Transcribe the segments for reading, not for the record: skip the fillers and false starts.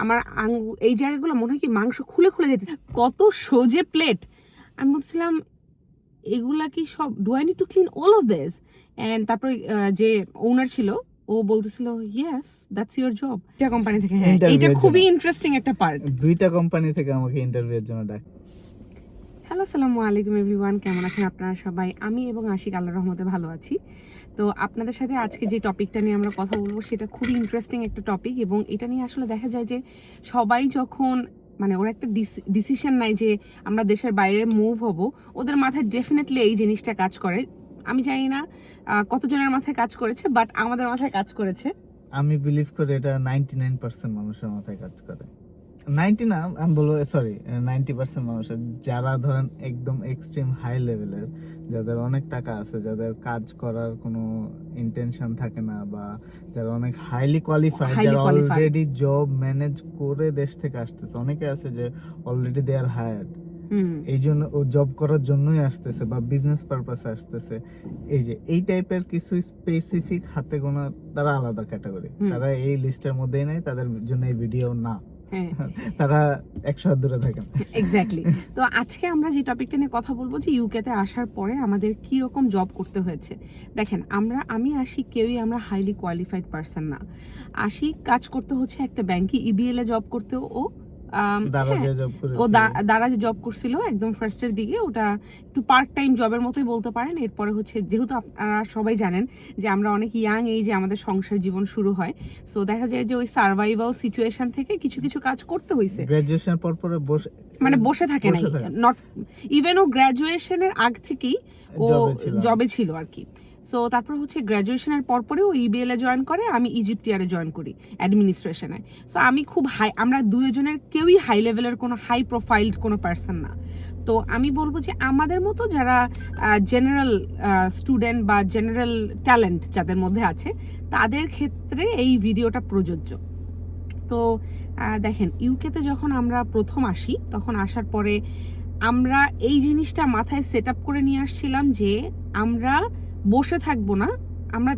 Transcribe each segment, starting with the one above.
আমার এই জায়গাগুলো মনে হয় কি মাংস খুলে খুলে যেতে, কত সোজে প্লেট। আমি বলছিলাম এগুলা কি সব, do I need to clean all of this? And তারপরে যে ওনার ছিল ও বলতেছিল ইয়েস দ্যাটস ইওর জব। এটা কোম্পানি থেকে, হ্যাঁ এটা খুবই ইন্টারেস্টিং একটা পার্ট। দুইটা কোম্পানি থেকে আমাকে ইন্টারভিউর জন্য ডাক। হ্যালো, আসসালামু আলাইকুম এভরিওয়ান, কেমন আছেন আপনারা সবাই? আমি এবং আশিক আল্লাহর রহমতে ভালো আছি। তো আপনাদের সাথে আজকে যে টপিকটা নিয়ে আমরা কথা বলবো সেটা খুবই ইন্টারেস্টিং একটা টপিক, এবং এটা নিয়ে আসলে দেখা যায় যে সবাই যখন মানে ওরা একটা ডিসিশন নেয় যে আমরা দেশের বাইরে মুভ হব, ওদের মাথায় ডেফিনেটলি এই জিনিসটা কাজ করে। আমি জানি না কতজনের মাথায় কাজ করেছে, বাট আমাদের মাথায় কাজ করেছে। আমি বিলিভ করি এটা 99% মানুষের মাথায় কাজ করে। 90 না, আমি বলবো সরি 90% মানুষের, যারা ধরেন একদম এক্সট্রিম হাই লেভেলের, যাদের অনেক টাকা আছে, যাদের কাজ করার কোনো ইন্টেনশন থাকে না, বা যারা অনেক হাইলি কোয়ালিফাইড, যারা অলরেডি জব ম্যানেজ করে দেশ থেকে আসতেছে। অনেকে আছে যে অলরেডি দে আর হায়ার্ড, এই জন্য ও জব করার জন্যই আসতেছে বা বিজনেস পারপাসে আসতেছে। এই যে এই টাইপের কিছু স্পেসিফিক হাতে গোনা, তারা আলাদা ক্যাটাগরি, তারা এই লিস্টের মধ্যেই নাই, তাদের জন্য এই ভিডিও না। তারা 100 হাত দূরে থাকেন। এক্স্যাক্টলি। তো আজকে আমরা যে টপিকটা নিয়ে কথা বলবো যে ইউকেতে আসার পরে আমাদের কি রকম জব করতে হয়েছে। দেখেন, আমি আশিক কেউই আমরা হাইলি কোয়ালিফাইড পারসন না। আশিক কাজ করতে হচ্ছে একটা ব্যাংকে, ইবিএল এ জব করতে ও দারাজে জব করছিল একদম ফার্স্টের দিকে। ওটা একটু পার্ট টাইম জবের মতোই বলতে পারেন। এরপরে হচ্ছে, যেহেতু আপনারা সবাই জানেন যে আমরা অনেক ইয়াং এই যে আমাদের সংসার জীবন শুরু হয়, সো দেখা যায় যে ওই সার্ভাইভাল সিচুয়েশন থেকে কিছু কিছু কাজ করতে হয়েছে। গ্রাজুয়েশন পর বসে থাকে না, নট ইভেন ও গ্রাজুয়েশনের আগ থেকেই ও জবে ছিল আর কি। সো তারপর হচ্ছে গ্র্যাজুয়েশনের পরপরে ও ইবিএল এ জয়েন করে, আমি ইজিপ্টিয়ারে জয়েন করি অ্যাডমিনিস্ট্রেশনে। সো আমি খুব হাই, আমরা দুজনের কেউই হাই লেভেলের কোনো হাই প্রোফাইলড কোনো পার্সন না। তো আমি বলবো যে আমাদের মতো যারা জেনারেল স্টুডেন্ট বা জেনারেল ট্যালেন্ট যাদের মধ্যে আছে, তাদের ক্ষেত্রে এই ভিডিওটা প্রযোজ্য। তো দেখেন, ইউকেতে যখন আমরা প্রথম আসি, তখন আসার পরে আমরা এই জিনিসটা মাথায় সেট আপ করে নিয়ে আসছিলাম যে আমরা বসে থাকবো না। আমরা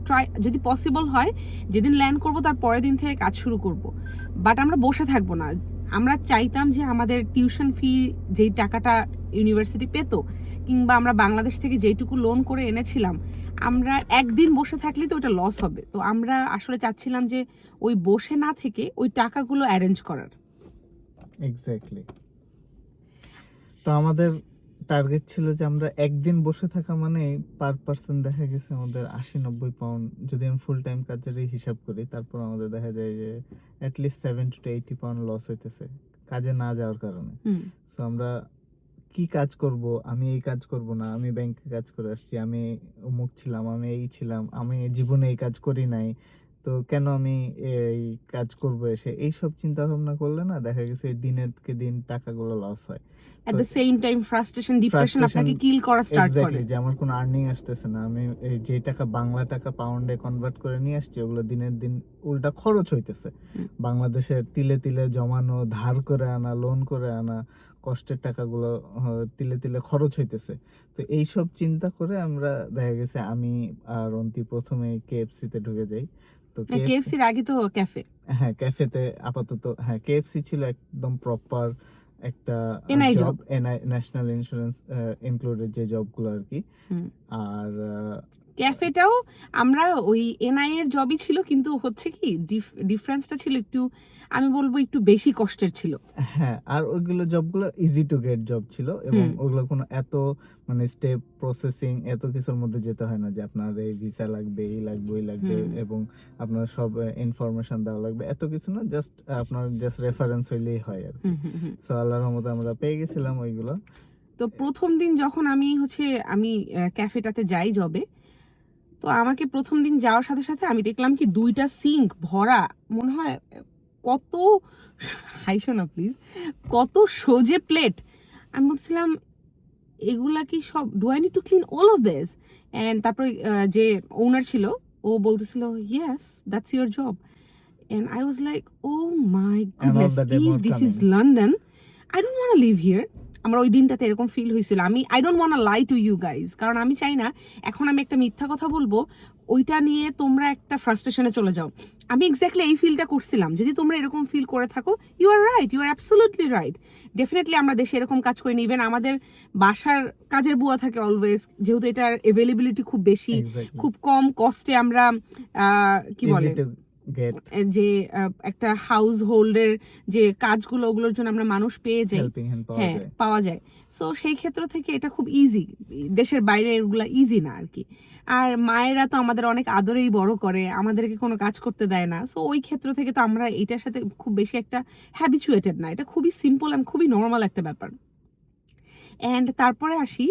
যদি পসিবল হয় যেদিন ল্যান্ড করব তার পরের দিন থেকে কাজ শুরু করব, বাট আমরা বসে থাকবো না। আমরা চাইতাম যে আমাদের টিউশন ফি যেই টাকাটা ইউনিভার্সিটি পেত, কিংবা আমরা বাংলাদেশ থেকে যেইটুকু লোন করে এনেছিলাম, আমরা একদিন বসে থাকলেই তো ওটা লস হবে। তো আমরা আসলে চাচ্ছিলাম যে ওই বসে না থেকে ওই টাকাগুলো অ্যারেঞ্জ করার। এক্স্যাক্টলি। তো আমাদের টার্গেট ছিল যে আমরা একদিন বসে থাকা মানে পার পার্সন দেখা গেছে আমাদের 80-90 পাউন্ড, যদি আমি ফুল টাইম কাজের হিসাব করি, তারপর আমাদের দেখা যায় যে অ্যাটলিস্ট 70 to 80 পাউন্ড লস হইতেছে কাজে না যাওয়ার কারণে। সো আমরা কি কাজ করব? আমি এই কাজ করব না, আমি ব্যাংকে কাজ করে আসছি, আমি অমুক ছিলাম, আমি এই ছিলাম, আমি জীবনে এই কাজ করি নাই, তো কেন আমি এই কাজ করব এসে? এইসব চিন্তা ভাবনা করলে না, দেখা গেছে দিনের কে দিন টাকাগুলো লস হয়। At the same time frustration, depression আপনাকে কিল করা স্টার্ট করে। এক্স্যাক্টলি, যে আমার কোনো আর্নিং আসতেছে না, আমি এই যে টাকা বাংলা টাকা পাউন্ডে কনভার্ট করে নিয়ে আসছি, ওগুলো দিনের দিন উল্টা খরচ হইতেছে। বাংলাদেশের তিলে তিলে জমানো, ধার করে আনা, লোন করে আনা কষ্টের টাকাগুলো তিলে তিলে খরচ হইতেছে। তো এইসব চিন্তা করে আমরা দেখা গেছে আমি আর অন্তি প্রথমে কেএফসি তে ঢুকে যাই। তো কেএফসির আগে তো ক্যাফে, হ্যাঁ ক্যাফেতে আপাতত, হ্যাঁ কেএফসি ছিল একদম প্রপার একটা জব, ন্যাশনাল ইন্স্যুরেন্স ইনক্লুডেড যে জবগুলো আর কি। আর ক্যাফেটাও আমরা ওই এনআই এর জবই ছিল, কিন্তু হচ্ছে কি ডিফারেন্সটা ছিল একটু, আমি বলবো একটু বেশি কষ্টের ছিল। হ্যাঁ, আর ওইগুলো জবগুলো ইজি টু গেট জব ছিল, এবং ওগুলো কোনো এত মানে স্টেপ প্রসেসিং এত কিছুর মধ্যে যেতে হয় না যে আপনার এই ভিসা লাগবে, এই লাগবে, ওই লাগবে, এবং আপনার সব ইনফরমেশন দেওয়া লাগবে, এত কিছু না। জাস্ট আপনার জাস্ট রেফারেন্স হইলেই হয় আর কি। সো আল্লাহর রহমতে আমরা পেয়ে গেছিলাম ওইগুলো। তো প্রথম দিন যখন আমি ক্যাফেটাতে যাই জবে, তো আমাকে প্রথম দিন যাওয়ার সাথে সাথে আমি দেখলাম কি 2টা সিঙ্ক ভরা, মনে হয় কত, হাইশো না প্লিজ, কত সোজে প্লেট। আমি বলছিলাম এগুলা কি সব, do I need to clean all of this? And তারপরে যে ওনার ছিল ও বলতেছিল yes that's your job. And I was like, oh my goodness, if this is London, I don't want to live here. আমার ওই দিনটাতে এরকম feel হয়েছিল। I don't want lie to you guys, কারণ আমি চাই না এখন আমি একটা মিথ্যা কথা বলবো, ওইটা নিয়ে তোমরা একটা ফ্রাস্ট্রেশনে চলে যাও। আমি এক্স্যাক্টলি এই ফিলটা করছিলাম। যদি তোমরা এরকম ফিল করে থাকো, you are right, you are absolutely right. Definitely আমরা দেশে এরকম কাজ করি না। ইভেন আমাদের বাসার কাজের বুয়া থাকে অলওয়েজ, যেহেতু এটার অ্যাভেলেবিলিটি খুব বেশি, খুব কম কস্টে আমরা কি বলে যে একটা হাউস হোল্ডের যে কাজগুলো ওগুলোর জন্য আমরা মানুষ পেয়ে যাই, হ্যাঁ পাওয়া যায়। সো সেই ক্ষেত্র থেকে এটা খুব ইজি, দেশের বাইরে এগুলা ইজি না আর কি। আর মায়েরা তো আমাদের অনেক আদরেই বড় করে, আমাদেরকে কোনো কাজ করতে দেয় না। সো ওই ক্ষেত্র থেকে তো আমরা এটার সাথে খুব বেশি একটা হ্যাবিচুয়েটেড না, এটা খুবই সিম্পল অ্যান্ড খুবই নর্মাল একটা ব্যাপার। অ্যান্ড তারপরে আসি,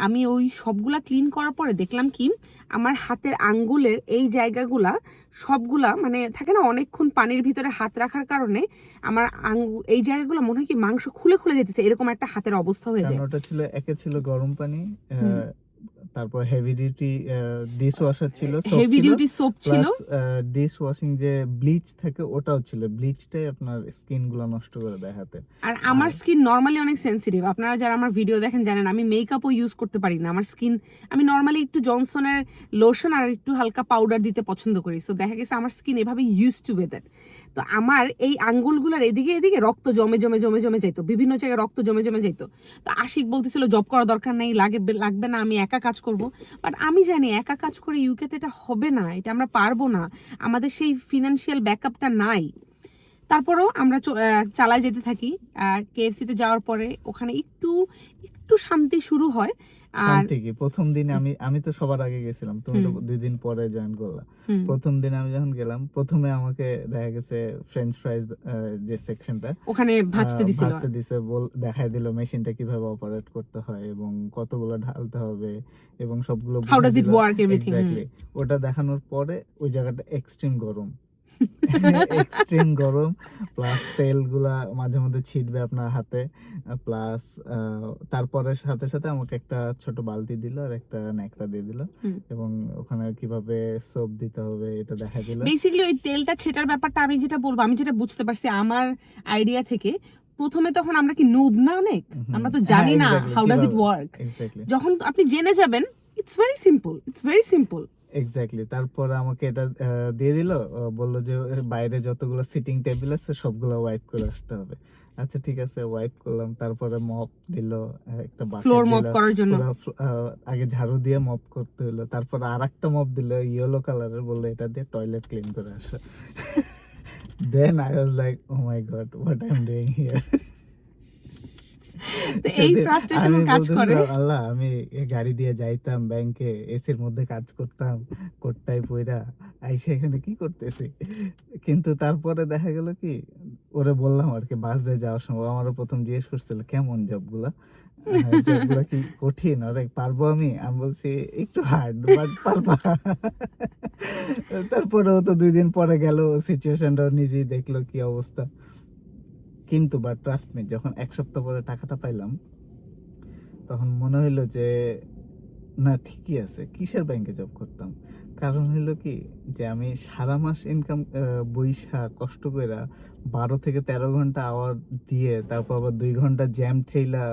আমি ওই সবগুলা ক্লিন করার পরে দেখলাম কি আমার হাতের আঙ্গুলের এই জায়গাগুলা সবগুলা মানে থাকে না অনেকক্ষণ পানির ভিতরে হাত রাখার কারণে আমার এই জায়গাগুলো মনে হয় কি মাংস খুলে খুলে যেতেছে, এরকম একটা হাতের অবস্থা হয়ে যায়। ওটা ছিল একে ছিল গরম পানি, তারপর হেভি ডিউটি ডিশ ওয়াশার ছিল, হেভি ডিউটি সোপ ছিল, ডিশ ওয়াশিং যে ব্লিচ থাকে ওটাও ছিল। ব্লিচটাই আপনার স্কিন গুলো নষ্ট করে দেয় হাতে। আর আমার স্কিন নরমালি অনেক সেনসিটিভ, আপনারা যারা আমার ভিডিও দেখেন জানেন আমি মেকআপও ইউজ করতে পারি না। আমার স্কিন, আমি নরমালি একটু জনসনের লোশন আর একটু হালকা পাউডার দিতে পছন্দ করি। সো দেখা গেছে আমার স্কিন এভাবে ইউজ টু উইথ দ্যাট। তো আমার এই আঙ্গুলগুলোর এদিকে এদিকে রক্ত জমে জমে জমে জমে যাইতো, বিভিন্ন জায়গায় রক্ত জমে জমে যাইতো। তো আশিক বলতেছিল জব করা দরকার নেই, লাগবে না, আমি একা কাজ করব। বাট আমি জানি একা কাজ করে ইউকেতে এটা হবে না, এটা আমরা পারবো না, আমাদের সেই ফিনান্সিয়াল ব্যাকআপটা নাই। তারপরেও আমরা চালায় যেতে থাকি। কেএফসিতে যাওয়ার পরে ওখানে একটু একটু শান্তি শুরু হয়। আর প্রথম দিনে আমি তো সবার আগে গেছিলাম, তুমি তো 2 দিন পরে জয়েন করলা। প্রথম দিনে আমি যখন গেলাম, প্রথমে আমাকে দেখা গেছে ফ্রেঞ্চ ফ্রাইজ যে সেকশনটা ওখানে ভাজতে দিছে, দেখায় দিল মেশিনটা কিভাবে অপারেট করতে হয় এবং কতগুলো ঢালতে হবে এবং সবগুলো how does it work everything. Exactly ওটা দেখানোর পরে ওই জায়গাটা এক্সট্রিম গরম, এক্সট্রিম গরম, প্লাস তেলগুলা মাঝে মধ্যে ছিটবে আপনার হাতে, প্লাস তারপরে সাথে সাথে আমাকে একটা ছোট বালতি দিল আর একটা ন্যাকড়া দিয়ে দিল এবং ওখানে কিভাবে সোপ দিতে হবে এটা দেখা দিল। বেসিক্যালি ওই তেলটা ছেটার ব্যাপারটা আমি যেটা বলবো, আমি যেটা বুঝতে পারছি আমার আইডিয়া থেকে, প্রথমে তখন আমরা কি নুব না অনেক, আমরা তো জানি না হাউ ডাজ ইট ওয়ার্ক। যখন আপনি জেনে যাবেন it's very simple, it's very simple. Exactly. তারপর আমাকে এটা দিয়ে দিল, বলল যে বাইরে যতগুলো সিটিং টেবিল আছে সবগুলো ওয়াইপ করে আসতে হবে। আচ্ছা ঠিক আছে, ওয়াইপ করলাম। তারপরে মপ দিল, একটা বাকেট ফ্লোর মপ করার জন্য আগে ঝাড়ু দিয়ে মপ করতে হলো। তারপর আরেকটা মপ দিল ইয়েলো কালারের, বললো এটা দিয়ে টয়লেট ক্লিন করে আসো। Then I was like, oh my god, what I'm doing here. এই ফ্রাস্ট্রেশন কাজ করে। আল্লাহ, আমি গাড়ি দিয়ে যাইতাম ব্যাংকে, এসির মধ্যে কাজ করতাম, কোটটাই পইরা আইসা এখানে কি করতেছি। কিন্তু তারপরে দেখা গেল কি, ওরে বললাম আর কি বাস দিয়ে যাওয়ার সময়, আমারও প্রথম জিজ্ঞেস করছিল কেমন জবগুলা, জবগুলা কি কঠিন, আরে পারবো আমি বলছি একটু হার্ড বাট পারবা। তারপরেও তো 2 দিন পরে গেল, সিচুয়েশনটা নিজেই দেখলো কি অবস্থা। কিন্তু বা ট্রাস্ট মি, যখন 1 সপ্তাহ পরে টাকাটা পাইলাম তখন মনে হইলো যে না ঠিকই আছে, কিসের ব্যাংকে জব করতাম। কারণ হইলো কি যে আমি সারা মাস ইনকাম বইসা কষ্ট কইরা 12 থেকে 13 ঘন্টা আওয়ার দিয়ে তারপর আবার 2 ঘন্টা জ্যাম ঠেইলা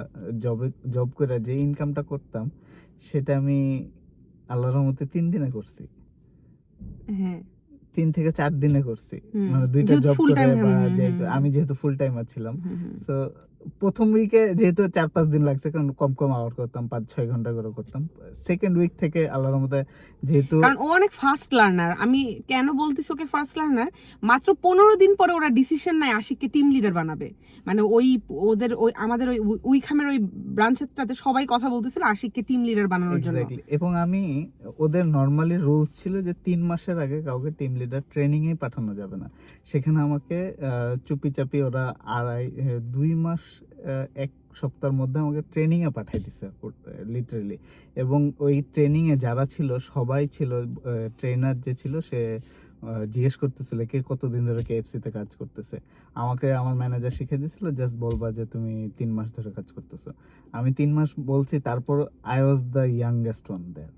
জব করে যে ইনকামটা করতাম সেটা আমি আল্লাহর রহমতে 3 দিনে করছি। হ্যাঁ 3 থেকে 4 দিনে করছি, মানে 2টা জব করে। বা আমি যেহেতু ফুল টাইমার ছিলাম, সো প্রথম উইকে যেহেতু 4-5 দিন লাগছে, কারণ কম কম আওয়ার করতাম, 5-6 ঘন্টা করে করতাম। সেকেন্ড উইক থেকে আল্লাহর রহমতে, যেহেতু কারণ ও অনেক ফাস্ট লার্নার। আমি কেন বলতেছি ওকে ফাস্ট লার্নার, মাত্র 15 দিন পরে ওরা ডিসিশন নেয় আশিককে টিম লিডার বানাবে। মানে ওদের আমাদের ওই খামের ওই ব্রাঞ্চটাতে সবাই কথা বলতেছিল আশিককে টিম লিডার বানানোর জন্য। এবং আমি ওদের নরমালি রুলস ছিল যে 3 মাসের আগে কাউকে টিম লিডার ট্রেনিং এ পাঠানো যাবে না। সেখানে আমাকে চুপি চাপি ওরা 2 মাস 1 সপ্তাহের মধ্যে আমাকে ট্রেনিং এ পাঠিয়ে দিছে লিটারালি। এবং ওই ট্রেনিং এ যারা ছিল সবাই ছিল, ট্রেনার যে ছিল সে জিজ্ঞেস করতেছিল কে কতদিন ধরে কেএফসি তে কাজ করতেছে। আমাকে আমার ম্যানেজার শিখিয়ে দিয়েছিল জাস্ট বলবা যে তুমি 3 মাস ধরে কাজ করতেছো। আমি 3 মাস বলছি, তারপর I was the youngest one there.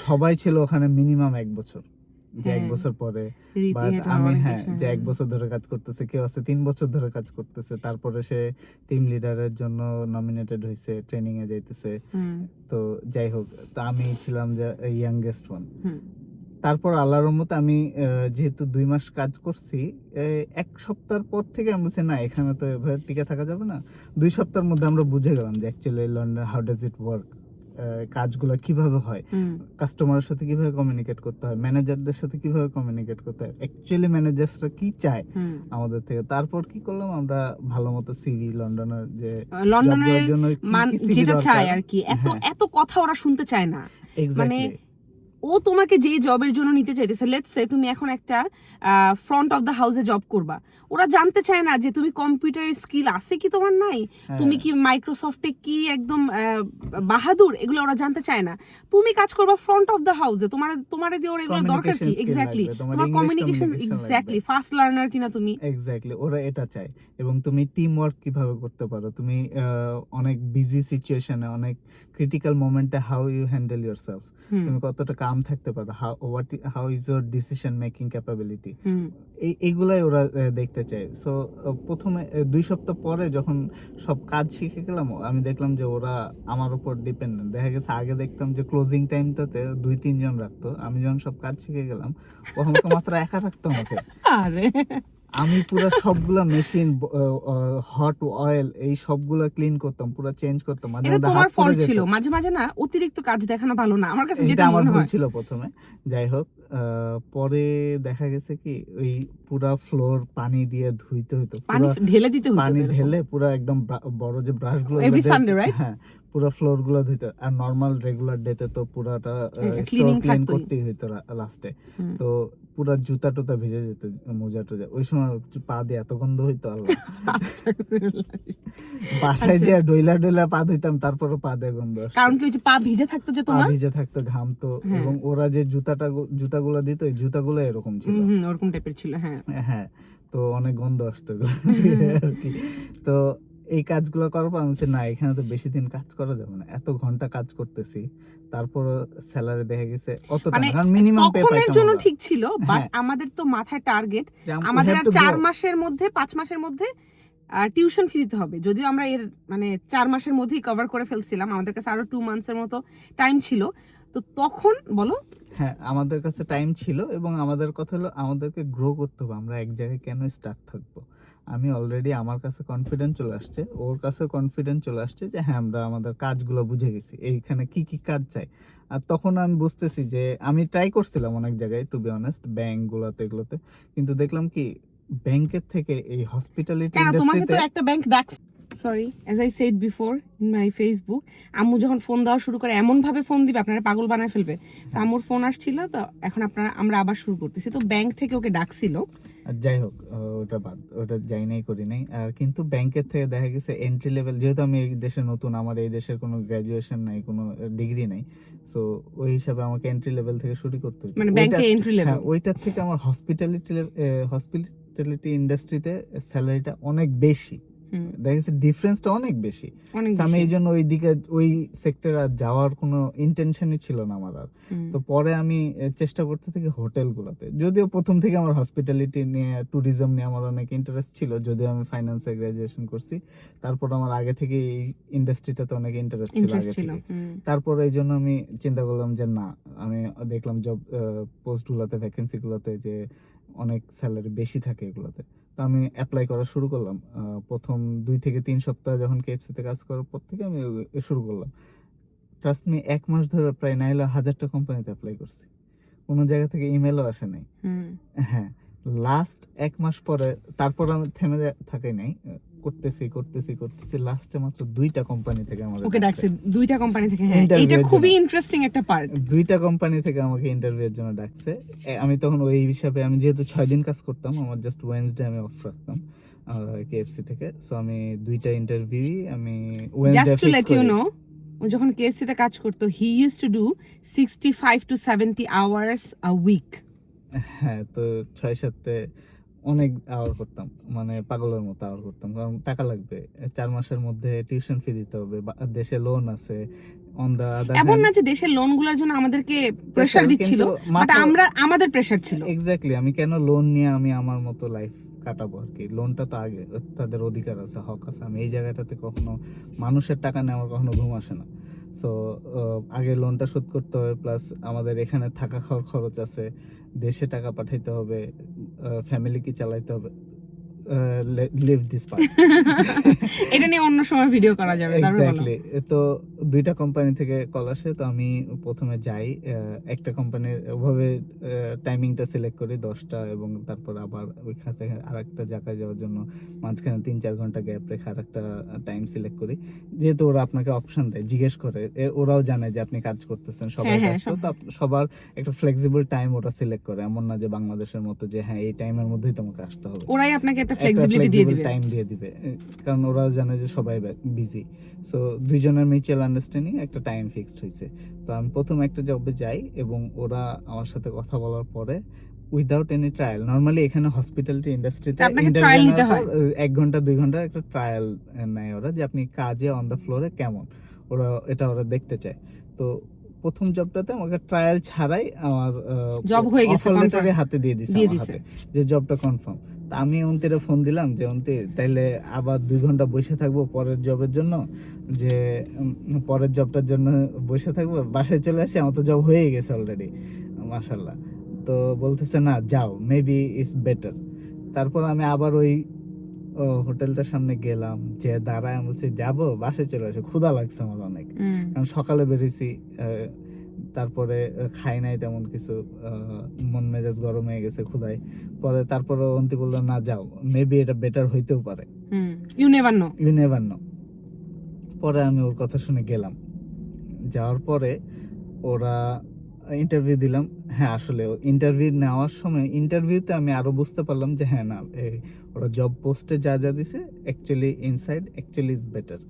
সবাই ছিল ওখানে মিনিমাম 1 বছর। যে 1 হ্যাঁ। বছর পরে, রীতি, বাট এটা আমি অনেক হ্যাঁ কিছু, যে 1 হ্যাঁ। বছর ধরে কাজ করতেছে, কেউ আছে 3 বছর ধরে কাজ করতেছে, তারপরে সে টিম লিডারের জন্য নমিনেটেড হয়েছে, ট্রেনিং এ যাইতেছে। হুম, তো যাই হোক, তো আমি ছিলাম যে ইয়াংগেস্ট ওয়ান। হুম। তারপর আল্লাহর রহমতে আমি যেহেতু 2 মাস কাজ করছি, 1 সপ্তাহের পর থেকে আমি বলছি না এখানে তো এভাবে টিকে থাকা যাবে না। 2 সপ্তাহের মধ্যে আমরা বুঝে গেলাম যে actually London how does it work, কাজগুলো কিভাবে হয়, হুম। কাস্টমারের সাথে কিভাবে কমিউনিকেট করতে হয়, ম্যানেজারদের সাথে কিভাবে কমিউনিকেট করতে হয়, অ্যাকচুয়ালি ম্যানেজার্সরা কি চায় হুম। আমাদের থেকে। তারপর কি করলাম আমরা, ভালো মতো সিভি, লন্ডনের যে লন্ডনের জবগুলোর জন্য কি কি সিভি যেটা দরকার, চায় আর কি, এত হ্যাঁ এত কথা ওরা শুনতে চায় না। মানে এক্স্যাক্টলি ও তোমাকে যেই জবের জন্য নিতে চাইতেছে, লেটস সে তুমি এখন একটা ফ্রন্ট অফ দ্য হাউসে জব করবা, ওরা জানতে চায় না যে তুমি কম্পিউটার স্কিল আছে কি তোমার নাই, তুমি কি মাইক্রোসফটে কি একদম বাহাদুর, এগুলো ওরা জানতে চায় না। তুমি কাজ করবা ফ্রন্ট অফ দ্য হাউসে, তোমার দিয়ে ওর এগুলো দরকার কি, এক্স্যাক্টলি তোমার কমিউনিকেশন, এক্স্যাক্টলি ফাস্ট লার্নার কিনা তুমি, এক্স্যাক্টলি ওরা এটা চায়। এবং তুমি টিম ওয়ার্ক কিভাবে করতে পারো, তুমি অনেক বিজি সিচুয়েশনে, অনেক ক্রিটিক্যাল মোমেন্টে হাউ ইউ হ্যান্ডেল ইয়োরসেলফ, তুমি কতটা কাম থাকতে পারো, how is your decision making capability, এইগুলাই ওরা দেখতে চায়। সো প্রথমে 2 সপ্তাহ পরে যখন সব কাজ শিখে গেলাম, আমি দেখলাম যে ওরা আমার উপর ডিপেন্ডেন্ট। দেখা গেছে আগে দেখতাম যে ক্লোজিং টাইমটাতে 2-3 জন রাখতো, আমি যখন সব কাজ শিখে গেলাম ও আমাকে মাত্র একা রাখতো আমাকে। আরে আমি পুরো সবগুলা মেশিন, হট অয়েল, এই সবগুলা ক্লিন করতাম, পুরো চেঞ্জ করতাম, মাঝে এটা মধ্যে তোমার হাত পুড়ে ফল্ট যেত। ছিল, মাঝে মাঝে না অতিরিক্ত কাজ দেখানো ভালো না, আমার কাছে এটা যেটা আমার মনে ভুল হয়। ছিল প্রথমে। যাই হোক, পরে দেখা গেছে কি ওই পুরা ফ্লোর পানি দিয়ে ধুইতে হতো, পানি ঢেলে দিতে হতো, পানি এরকম। ঢেলে পুরো একদম বড় যে ব্রাশ গুলো, Every Sunday, right? হ্যাঁ পুরো ফ্লোর গুলো ধুইতে। আর নরমাল রেগুলার ডেতে তো পুরাটা স্টোর Cleaning ক্লিন থাকতোই। করতেই হইতো লাস্টে। হুম। তো পুরা জুতা টুতা ভিজে যেত, মোজা টোজা। ওই সময় পা দিয়ে এত গন্ধ হইতো আল্লাহ। বাসায় যে ডইলা ডইলা পা ধুইতাম, তারপরও পা দিয়ে গন্ধ আসতো। কারণ কি ওই যে পা ভিজে থাকতো যে পা তোমার, ভিজে থাকতো, ঘামতো। হ্যাঁ। এবং ওরা যে জুতাগুলো দিত, ওই জুতাগুলো এরকম ছিল। ওরকম টাইপের ছিল, হ্যাঁ। হ্যাঁ, তো অনেক গন্ধ আসতো এগুলো আর কি। তো এই কাজগুলো করার পর আমি বলছি না এখানে তো বেশি দিন কাজ করা যাবে না, এত ঘন্টা কাজ করতেছি, তারপর স্যালারি দেখা গেছে অতটা মানে না, কারণ মিনিমাম পে তখনের পাইতাম জন্য আমরা। ঠিক ছিল, বাট হ্যাঁ। আমাদের তো মাথায় টার্গেট, যে we আমাদের have আর to 4 grow. মাসের মধ্যে 5 মাসের মধ্যে টিউশন ফি দিতে হবে। যদিও আমরা এর মানে 4 মাসের মধ্যেই কভার করে ফেলছিলাম, আমাদের কাছে আরো 2 মান্থসের মতো টাইম ছিল। তো তখন বলো, হ্যাঁ আমাদের কাছে টাইম ছিল, এবং আমাদের কথা হলো আমাদেরকে গ্রো করতে হবে, আমরা এক জায়গায় কেন স্টাক থাকবো। আমি অলরেডি, আমার কাছে কনফিডেন্স চলে আসছে, ওর কাছে কনফিডেন্স চলে আসছে যে হ্যাঁ আমরা আমাদের কাজগুলো বুঝে গেছি, এইখানে কি কি কাজ চাই। আর তখন আমি বুঝতেছি যে আমি ট্রাই করছিলাম অনেক জায়গায়, টু বি অনেস্ট, ব্যাংকগুলোতে এগুলোতে, কিন্তু দেখলাম কি ব্যাংকের থেকে এই হসপিটালিটি কেন তোমাকে তো ইন্ডাস্ট্রিতে একটা ব্যাংক ডাক, sorry as I said before in my Facebook, আম্মু যখন ফোন দেওয়া শুরু করে এমন ভাবে ফোন দিবে আপনারা পাগল বানায় ফেলবে। তো আম্মুর ফোন আসছিল, তো এখন আমরা আবার শুরু করতেছি। তো ব্যাংক থেকে ওকে ডাকছিল। আর যাই হোক, ওটা বাদ, ওটা যাই নাই করি নাই। আর কিন্তু ব্যাংকের থেকে দেখা গেছে এন্ট্রি লেভেল, যেহেতু আমি এই দেশে নতুন, আমার এই দেশের কোনো গ্রাজুয়েশন নাই, কোনো ডিগ্রি নাই, সো ওই হিসাবে আমাকে এন্ট্রি লেভেল থেকে শুরু করতে হতো। মানে ব্যাংকে এন্ট্রি লেভেল, হ্যাঁ ওইটার থেকে আমার হসপিটালিটি ইন্ডাস্ট্রিতে স্যালারিটা অনেক বেশি, দেখা গেছে ডিফারেন্সটা অনেক বেশি। আমি এই জন্য ওই দিকে, ওই সেক্টরে আর যাওয়ার কোনো ইন্টেনশনই ছিল না আমার আর। তো পরে আমি চেষ্টা করতে থাকি হোটেলগুলোতে, যদিও প্রথম থেকে আমার হসপিটালিটি নিয়ে, ট্যুরিজম নিয়ে আমার অনেক ইন্টারেস্ট ছিল, যদিও আমি ফাইন্যান্সে গ্রাজুয়েশন করছি, তারপর আমার আগে থেকে এই ইন্ডাস্ট্রিটাতে অনেক ইন্টারেস্ট ছিল আগে থেকে। তারপর এই জন্য আমি চিন্তা করলাম যে না, আমি দেখলাম জব পোস্টগুলোতে, ভ্যাকেন্সিগুলোতে যে অনেক স্যালারি বেশি থাকে এগুলোতে, তো আমি অ্যাপ্লাই করা শুরু করলাম। প্রথম 2 থেকে 3 সপ্তাহ যখন কেএফসিতে কাজ করার পর থেকে আমি শুরু করলাম। ট্রাস্ট মি, 1 মাস ধরে প্রায় না হলে 1000টা কোম্পানিতে অ্যাপ্লাই করছি, কোনো জায়গা থেকে ইমেলও আসে নাই। হ্যাঁ, লাস্ট 1 মাস পরে, তারপর আমি থেমে থাকি নাই, করতেছি লাস্টে মাত্র 2টা কোম্পানি থেকে আমাকে ওকে ডাকছে। 2টা কোম্পানি থেকে, হ্যাঁ এটা খুবই ইন্টারেস্টিং একটা পার্ট। 2টা কোম্পানি থেকে আমাকে ইন্টারভিউয়ের জন্য ডাকছে। আমি তখন ওই হিসাবে, আমি যেহেতু 6 দিন কাজ করতাম, আমার জাস্ট ওয়েডনেসডে আমি অফ রাখতাম কেএফসি থেকে। সো আমি 2টা ইন্টারভিউ আমি Wednesday just to fix let you করি। নো, ও যখন কেএফসি তে কাজ করতো, he used to do 65 to 70 hours a week. হ্যাঁ, তো 6-7 অনেক আওয়ার করতাম, মানে পাগলের মতো আওয়ার করতাম, কারণ টাকা লাগবে। 4 মাসের মধ্যে টিউশন ফি দিতে হবে, দেশে লোন আছে, অন দ্য আদার এমন না যে দেশের লোনগুলোর জন্য আমাদেরকে প্রেসার দিচ্ছিল, বাট আমরা আমাদের প্রেসার ছিল। এক্স্যাক্টলি, আমি কেন লোন নিয়ে আমি আমার মতো লাইফ কাটাবো আর কি। লোনটা তো আগে তাদের অধিকার আছে, হক আছে। আমি এই জায়গাটাতে কখনো মানুষের টাকা নিয়ে আমার কখনো ঘুম আসে না। সো আগে লোনটা শোধ করতে হবে, প্লাস আমাদের এখানে থাকা খাওয়ার খরচ আছে, দেশে টাকা পাঠাইতে হবে, ফ্যামিলিকে চালাইতে হবে। Leave this part. এটা নিয়ে অন্য সময় ভিডিও করা যাবে। এক্স্যাক্টলি। তো দুইটা কোম্পানি থেকে কল আসে, তো আমি প্রথমে যাই একটা কোম্পানির ওভাবে টাইমিংটা সিলেক্ট করি 10টা, এবং তারপর আবার ওইখান থেকে আরেকটা জায়গায় যাওয়ার জন্য মাঝখানে 3-4 ঘন্টা গ্যাপ রেখে আরেকটা টাইম সিলেক্ট করি, যেহেতু ওরা আপনাকে অপশন দেয়, জিজ্ঞেস করে, ওরাও জানে যে আপনি কাজ করতেছেন, সবাই ব্যস্ত, তো সবার একটা ফ্লেক্সিবল টাইম ওরা সিলেক্ট করে। এমন না যে বাংলাদেশের মতো যে হ্যাঁ এই টাইমের মধ্যেই তোমাকে আসতে হবে, ওরাই আপনাকে একটা ফ্লেক্সিবিলিটি দিয়ে দিবে, টাইম দিয়ে দিবে, কারণ ওরা জানে যে সবাই বিজি। সো দুইজনের মিউচুয়াল আন্ডারস্ট্যান্ডিং একটা টাইম ফিক্সড হয়েছে। তো আমি প্রথম একটা জবে যাই, এবং ওরা আমার সাথে কথা বলার পরে উইদাউট এনি ট্রায়াল, নরমালি এখানে হসপিটালিটি ইন্ডাস্ট্রিতে ট্রায়াল নিতে হয় 1 ঘন্টা 2 ঘন্টার একটা ট্রায়াল নেয় ওরা, যে আপনি কাজে অন দ্য ফ্লোরে কেমন, ওরা দেখতে চায়। তো প্রথম জবটাতে আমাকে ট্রায়াল ছাড়াই আমার জব হয়ে গেছে, অফার লেটারে হাতে দিয়ে দিছে আমার হাতে, যে জবটা কনফার্ম। তা আমি অন্তিরে ফোন দিলাম যে অন্তি, তাইলে আবার 2 ঘন্টা বসে থাকবো পরের জবের জন্য, যে পরের জবটার জন্য বসে থাকবো, বাসায় চলে আসি, আমার তো জব হয়ে গেছে অলরেডি, মাশাআল্লাহ। তো বলতেছে না যাও, মেবি ইটস বেটার। তারপর আমি আবার ওই হোটেলটার সামনে গেলাম, যে দাঁড়ায়, আমি বলছি যাবো, বাসায় চলে আসে, ক্ষুধা লাগছে আমার অনেক, কারণ সকালে বেরিয়েছি, তারপরে খাই নাই তেমন কিছু, মন মেজাজ গরম হয়ে গেছে ক্ষুধায়। পরে তারপরে অন্তি বললো না যাও, মেবি এটা বেটার হইতেও পারে, ইউ নেভার নো। পরে আমি ওর কথা শুনে গেলাম। যাওয়ার পরে ওরা ইন্টারভিউ দিলাম। হ্যাঁ, আসলে ইন্টারভিউ নেওয়ার সময়, ইন্টারভিউতে আমি আরো বুঝতে পারলাম যে হ্যাঁ না, ওরা জব পোস্টে যা যা দিছে actually inside actually is better.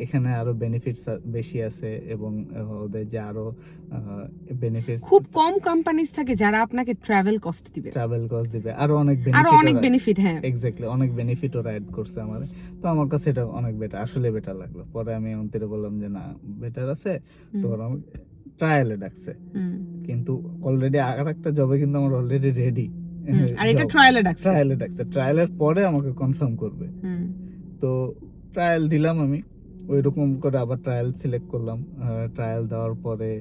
এখানে আরো বেনিফিটস বেশি আছে, এবং ওদের যে আরো বেনিফিটস, খুব কম কোম্পানিজ থাকে যারা আপনাকে ট্রাভেল কস্ট দিবে, আরো অনেক বেনিফিট। হ্যাঁ, এক্স্যাক্টলি, অনেক বেনিফিট ওরা অ্যাড করছে আমার। তো আমার কাছে এটা অনেক বেটার, আসলে বেটার লাগলো। পরে আমি অন্তিরে বললাম যে না, বেটার আছে, তো ওরা ট্রায়ালে ডাকছে, কিন্তু অলরেডি আরেকটা জবে কিন্তু আমার অলরেডি রেডি, আর এটা ট্রায়ালে ডাকছে, ট্রায়ালের পরে আমাকে কনফার্ম করবে। তো ট্রায়াল দিলাম আমি, ওইরকম করে আবার ট্রায়াল সিলেক্ট করলাম। ট্রায়াল দেওয়ার পরে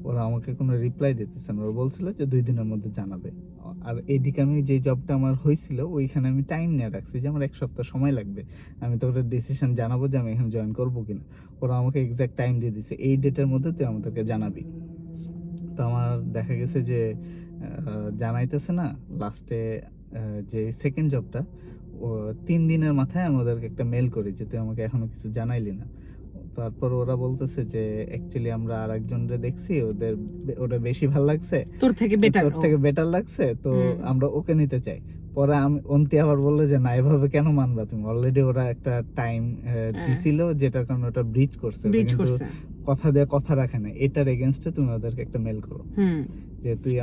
ওরা আমাকে কোনো রিপ্লাই দিতেছে না, ওরা বলছিল যে 2 দিনের মধ্যে জানাবে। আর এইদিকে আমি যে জবটা আমার হয়েছিল ওইখানে আমি টাইম নিয়ে রাখছি যে আমার 1 সপ্তাহ সময় লাগবে, আমি তো ওটা ডিসিশন জানাবো যে আমি এখানে জয়েন করবো কিনা। ওরা আমাকে এক্সাক্ট টাইম দিয়ে দিছে, এই ডেটের মধ্যে তুই আমাদেরকে জানাবি। তো আমার দেখা গেছে যে জানাইতেছে না, লাস্টে যে সেকেন্ড জবটা, 3 দিনের মাথায় আমি ওদেরকে একটা মেল করি যে তুই আমাকে এখনো কিছু জানাইলি না। তারপর ওরা বলতেছে যে অ্যাকচুয়ালি আমরা আরেকজনরে দেখছি, ওটা বেশি ভালো লাগছে, তোর থেকে বেটার লাগছে, তো আমরা ওকে নিতে চাই। পরে আমি অন্তি আবার বললো যে না, এভাবে কেন মানবা তুমি, অলরেডি ওরা একটা টাইম দিছিল, যেটার কারণে ওটা ব্রিচ করছে, কিন্তু কথা দিয়ে কথা রাখে না, এটার এগেইনস্টে তুমি ওদেরকে একটা মেল করো যে তুই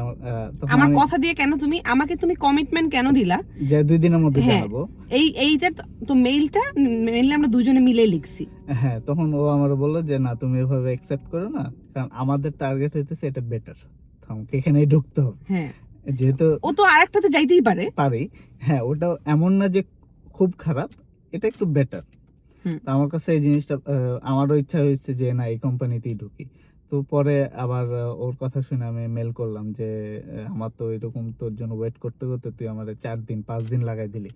আমার কথা দিয়ে কেন আমাকে তুমি কমিটমেন্ট কেন দিলা যে 2 দিনের মধ্যে জানাবো। এইটা তো মেইলটা আমরা দুজনে মিলে লিখছি। হ্যাঁ, তখন ও আমারে বললো যে না, তুমি এভাবে অ্যাকসেপ্ট করো না, কারণ আমাদের টার্গেট হইতেছে এটা বেটার, আমাকে এখানেই ঢুকতে হবে। হ্যাঁ, যেহেতু ও তো আরেকটাতে যাইতেই পারে। হ্যাঁ, ওটা এমন না যে খুব খারাপ, এটা একটু বেটার। তো আমার কাছে এই জিনিসটা, আমারও ইচ্ছা হয়েছে যে না, এই কোম্পানিতেই ঢুকি। তো পরে আবার ওর কথা শুনে আমি মেল করলাম যে আমার তো এরকম তোর জন্য ওয়েট করতে করতে তুই আমার 4 দিন 5 দিন লাগাই দিলি।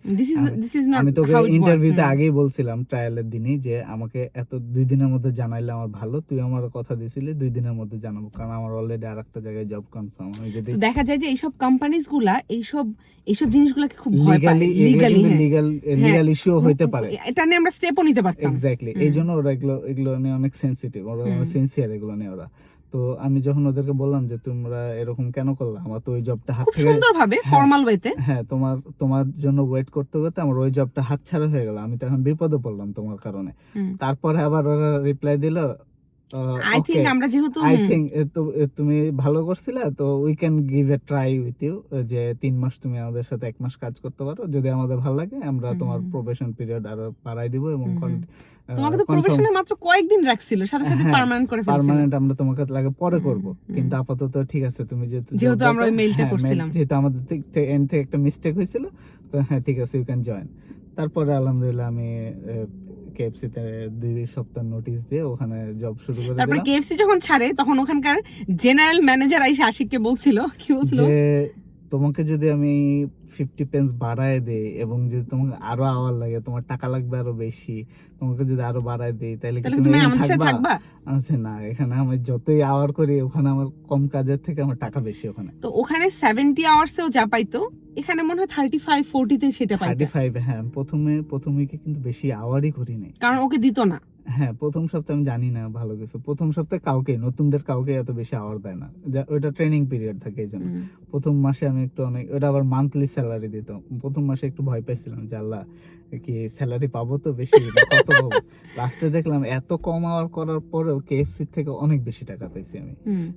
আমি তোকে ইন্টারভিউতে আগেই বলছিলাম ট্রায়ালের দিনই যে আমাকে এত 2 দিনের মধ্যে জানাইলে আমার ভালো, তুই আমার কথা দিছিলি 2 দিনের মধ্যে জানাবো, কারণ আমার অলরেডি আরেকটা জায়গায় জব কনফার্ম। আমি যদি দেখা যায় যে এইসব কোম্পানিজ গুলা এইসব জিনিসগুলোকে খুব ভয় পায়, লিগ্যাল ইস্যু হইতে পারে, এটা নিয়ে আমরা স্টেপও নিতে পারতাম। এক্স্যাক্টলি, এইজন্য ওরা এগুলো নিয়ে অনেক সেনসিটিভ, ওরা সিনসিয়ার এগুলো নিয়ে ওরা। তো আমি যখন ওদেরকে বললাম যে তোমরা এরকম কেন করলে, আমার তো ওই জবটা হাত থেকে সুন্দরভাবে ফর্মাল ওয়েতে, হ্যাঁ তোমার জন্য ওয়েট করতে করতে আমার ওই জবটা হাতছাড়া হয়ে গেল, আমি তো এখন বিপদে পড়লাম তোমার কারণে। তারপরে আবার ওরা রিপ্লাই দিল আই থিংক আমরা যেহেতু আই থিংক তুমি ভালো করছিলা, তো we can give a try with you, যে 3 মাস তুমি আমাদের সাথে 1 মাস কাজ করতে পারো, যদি আমাদের ভালো লাগে আমরা তোমার প্রোবেশন পিরিয়ড আরো বাড়াই দিব এবং তোমাকে তো প্রফেশনে মাত্র কয়েকদিন রাখছিল, সাথে সাথে পার্মানেন্ট করে ফেলছিল। পার্মানেন্ট আমরা তোমাকে লাগে পরে করব, কিন্তু আপাতত ঠিক আছে, তুমি যেহেতু আমরা ওই মেইলটা করছিলাম, যেহেতু আমাদের এন্ড থেকে একটা মিস্টেক হয়েছিল, তো হ্যাঁ ঠিক আছে, ইউ ক্যান জয়েন। তারপরে আলহামদুলিল্লাহ আমি কেএফসি তে 2 সপ্তাহ নোটিশ দিয়ে ওখানে জব শুরু করে দিলাম। তারপরে কেএফসি যখন ছাড়ে তখন ওখানকার জেনারেল ম্যানেজার আইসা আশিককে বলছিল, কি বলছিল, যে তোমাকে যদি আমি 50 পেন্স বাড়ায় দেই এবং যদি তোমাকে আরো আওয়ার লাগে, তোমার টাকা লাগবে আরো বেশি, তোমাকে যদি আরো বাড়ায় দেই তাহলে কি তুমি আমাদের সাথে থাকবা? আমি বলছি, না, এখানে আমি যতই আওয়ার করি ওখানে আমার কম কাজের থেকে আমার টাকা বেশি ওখানে। তো ওখানে 70 আওয়ার্সেও যা পাইতো এখানে মনে হয় 35-40 তে সেটা পাইতো। 35, হ্যাঁ। প্রথম উইকে কিন্তু বেশি আওয়ারই করি নাই, কারণ ওকে দিত না। হ্যাঁ, প্রথম সপ্তাহে আমি জানি না ভালো কিছু, প্রথম সপ্তাহে কাউকে, নতুনদের কাউকে এত বেশি আওয়ার দেয় না, ওইটা ট্রেনিং পিরিয়ড থাকে, এই জন্য প্রথম মাসে আমি একটু অনেক, ওটা আবার মান্থলি স্যালারি দিত, প্রথম মাসে একটু ভয় পাইছিলাম যে আল্লাহ কি স্যালারি পাবো তো বেশি না কত পাবো। লাস্টে দেখলাম এত কম আওয়ার করার পরেও কেএফসি থেকে অনেক বেশি টাকা পেয়েছি আমি,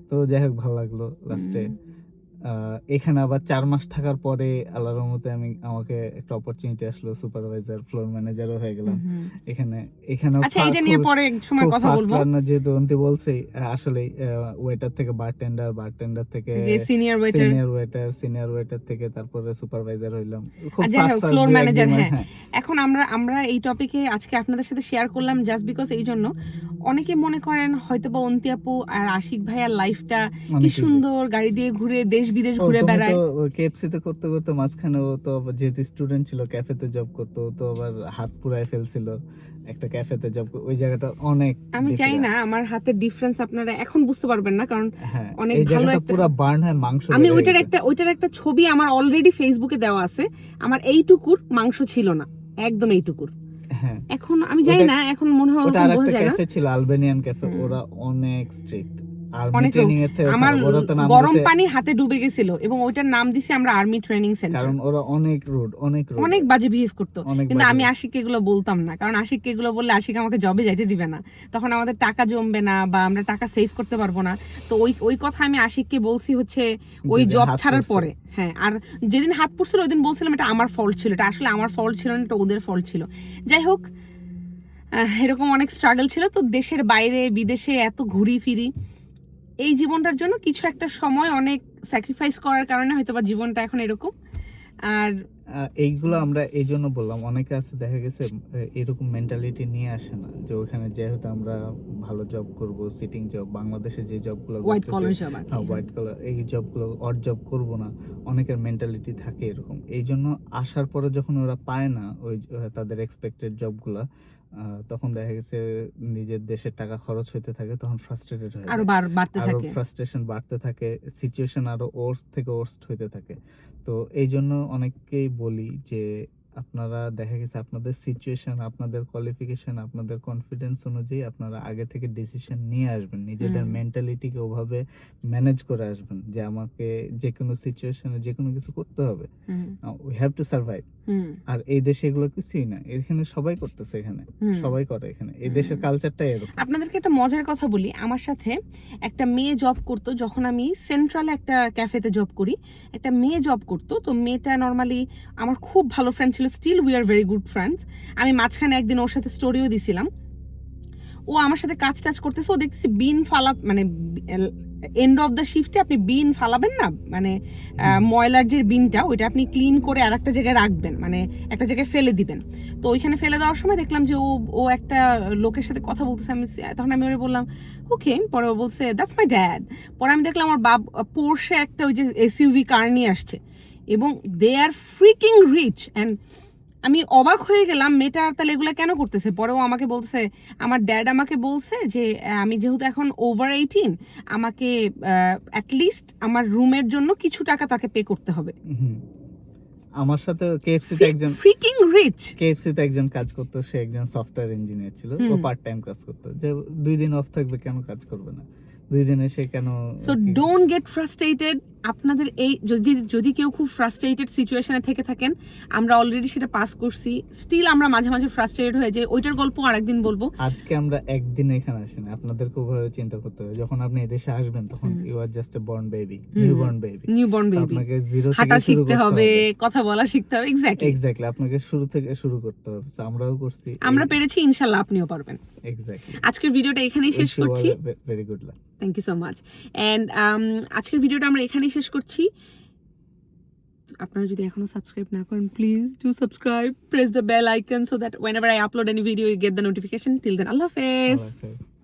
তো যাই হোক ভালো লাগলো। লাস্টে এখানে আবার 4 মাস থাকার পরে আল্লাহর রহমতে আমাকে একটা অপরচুনিটি আসলো, সুপারভাইজার ফ্লোর ম্যানেজারও হয়ে গেলাম এখানেও। আচ্ছা, এটা নিয়ে পরে এক সময় কথা বলবো। যেহেতু অন্তি বলছে, আসলে ওয়েটার থেকে বারটেন্ডার থেকে সিনিয়র ওয়েটার থেকে তারপরে সুপারভাইজার হইলাম, খুব ফ্লোর ম্যানেজার। হ্যাঁ, এখন আমরা এই টপিকে আজকে আপনাদের সাথে শেয়ার করলাম জাস্ট বিকজ এই জন্য অনেকে মনে করেন হয়তোবা অন্তি আপু আর আশিক ভাইয়ার লাইফটা কি সুন্দর, গাড়ি দিয়ে ঘুরে দেশ বিদেশ ঘুরে বেড়ায়। কেএফসি তে করতে করতে মাঝখানে ও তো যেহেতু স্টুডেন্ট ছিল ক্যাফেতে জব করতো, তো আবার হাত পুরায় ফেলছিল একটা ক্যাফেতে জব, ওই জায়গাটা অনেক, আমি চাই না আমার হাতের ডিফারেন্স আপনারা এখন বুঝতে পারবেন না, কারণ অনেক এই ভালো জায়গাটা একটা পুরো বার্ন হয় মাংস। আমি ওইটার একটা ছবি আমার অলরেডি ফেসবুকে দেওয়া আছে, আমার এইটুকুর মাংস ছিল না, একদম এইটুকুর। হ্যাঁ, এখন আমি জানি না, এখন মনে হয় ওটা আরেকটা ক্যাফে ছিল, আলবেনিয়ান ক্যাফে, ওরা অনেক স্ট্রিক্ট। আমার গরম পানি হাতে ডুবে গেছিল এবং ওইটার নাম দিছি আমরা আর্মি ট্রেনিং সেন্টার, কারণ ওরা অনেক রুড, অনেক বাজে বিহেভ করতো। কিন্তু আমি আশিককে এগুলো বলতাম না, কারণ আশিককে এগুলো বললে আশিক আমাকে জবে যাইতে দিবে না, তখন আমাদের টাকা জমবে না বা আমরা টাকা সেভ করতে পারবো না। তো ওই কথা আমি আশিককে বলছি হচ্ছে ওই জব ছাড়ার পরে। হ্যাঁ, আর যেদিন হাত পড়ছিল ওই দিন বলছিলাম এটা আমার ফল্ট ছিল, এটা আসলে আমার ফল্ট ছিল না, এটা ওদের ফল্ট ছিল। যাই হোক, এরকম অনেক স্ট্রাগল ছিল। তো দেশের বাইরে বিদেশে এত ঘুরি ফিরি, এই জীবনটার জন্য কিছু একটা সময় অনেক স্যাক্রিফাইস করার কারণে হয়তো বা জীবনটা এখন এরকম। আর এইগুলো আমরা এই জন্য বললাম, অনেকে আছে দেখা গেছে এরকম মেন্টালিটি নিয়ে আসে না, যে ওখানে যেহেতু আমরা ভালো জব করব, সিটিং জব, বাংলাদেশে যে জবগুলো white collar job, white collar এই জবগুলো অড জব করব না, অনেকের মেন্টালিটি থাকে এরকম। এই জন্য আসার পরে যখন ওরা পায় না ওই তাদের এক্সপেক্টেড জবগুলা, তখন দেখা গেছে নিজের দেশের টাকা খরচ হতে থাকে, তখন ফ্রাস্ট্রেটেড হয়ে আরো বাড়তে থাকে, ফ্রাস্ট্রেশন বাড়তে থাকে, সিচুয়েশন আরো ওর্স্ট থেকে ওর্স্ট হতে থাকে। তো এই জন্য অনেককেই বলি যে আপনারা দেখা গেছে আপনাদের সিচুয়েশন, আপনাদের কোয়ালিফিকেশন, আপনাদের কনফিডেন্স অনুযায়ী আপনারা আগে থেকে ডিসিশন নিয়ে আসবেন, নিজেদের মেন্টালিটিকে ওভাবে ম্যানেজ করে আসবেন যে আমাকে যে কোনো সিচুয়েশনে যে কোনো কিছু করতে হবে, উই হ্যাভ টু সার্ভাইভ। আর এই দেশে এগুলো কিছুই না, এখানে সবাই করতেছে, এখানে সবাই করে, এখানে এই দেশের কালচারটাই এরকম। আপনাদেরকে একটা মজার কথা বলি, আমার সাথে একটা মেয়ে জব করতো, যখন আমি সেন্ট্রালে একটা ক্যাফেতে জব করি, একটা মেয়ে জব করতো। তো মেয়েটা নর্মালি আমার খুব ভালো ফ্রেন্ড ছিল, still we are very good friends. আমি মাঝখানে একদিন ওর সাথে স্টোরিও দিছিলাম, ও আমার সাথে কাজ টাজ করতেছে, ও দেখতেছি বিন ফালা, মানে এন্ড অফ দ্য শিফটে আপনি বিন ফালাবেন না, মানে ময়লার যে বিনটা ওইটা আপনি ক্লিন করে আর একটা জায়গায় রাখবেন, মানে একটা জায়গায় ফেলে দিবেন। তো ওইখানে ফেলে দেওয়ার সময় দেখলাম যে ও একটা লোকের সাথে কথা বলতেছে, তখন আমি ওরে বললাম ওকে, পরে ও বলছে দ্যাটস মাই ড্যাড। পরে আমি দেখলাম আমার পোর্শে একটা ওই যে এসইউভি কার নিয়ে আসছে এবং দে আর ফ্রিকিং রিচ, অ্যান্ড আমি অবাক হয়ে গেলাম মেয়েটা তাহলে এগুলো কেন করতেছে। পরেও আমাকে বলতেছে, আমার ড্যাড আমাকে বলছে যে আমি যেহেতু এখন ওভার 18, আমাকে অ্যাটলিস্ট আমার রুমের জন্য কিছু টাকা তাকে পে করতে হবে। আমার সাথে কেএফসিতে একজন ফ্রিকিং রিচ, কেএফসিতে একজন কাজ করতো, সে একজন সফটওয়্যার ইঞ্জিনিয়ার ছিল, ও পার্ট টাইম কাজ করতো, যে 2 দিন অফ থাকবে কেন কাজ করবে না, 2 দিনে সে কেন সো ডোন্ট গেট ফ্রাস্ট্রেটেড। আপনাদের এই যদি কেউ খুব ফ্রাস্ট্রেটেড সিচুয়েশনে থেকে থাকেন, আমরা অলরেডি সেটা পাস করছি, স্টিল আমরা মাঝে মাঝে ফ্রাস্ট্রেটেড হয়ে যাই, ওইটার গল্প আরেকদিন বলবো। আজকে আমরা একদিন এখানে আসিনি, আপনাদেরকে ওভাবে চিন্তা করতে হবে। যখন আপনি এদেশে আসবেন তখন you are just a born baby, newborn baby. আপনাকে জিরো হাঁটা থেকে শুরু শিখতে করতে হবে, হবে, কথা বলা শিখতে হবে। এক্স্যাক্টলি আপনাকে শুরু থেকে শুরু করতে হবে। So, আমরাও করছি, আমরা পেরেছি, ইনশাআল্লাহ আপনিও পারবেন। এক্স্যাক্টলি। আজকের ভিডিওটা এখানেই শেষ করছি। Very good luck, thank you so much. And আজকের ভিডিওটা আমরা এখানেই শেষ করছি। আপনারা যদি এখনো সাবস্ক্রাইব না করেন, please do subscribe, press the bell icon so that whenever I upload any video you get the notification. Till then, Allah Hafiz. আল্লাহ হাফেজ।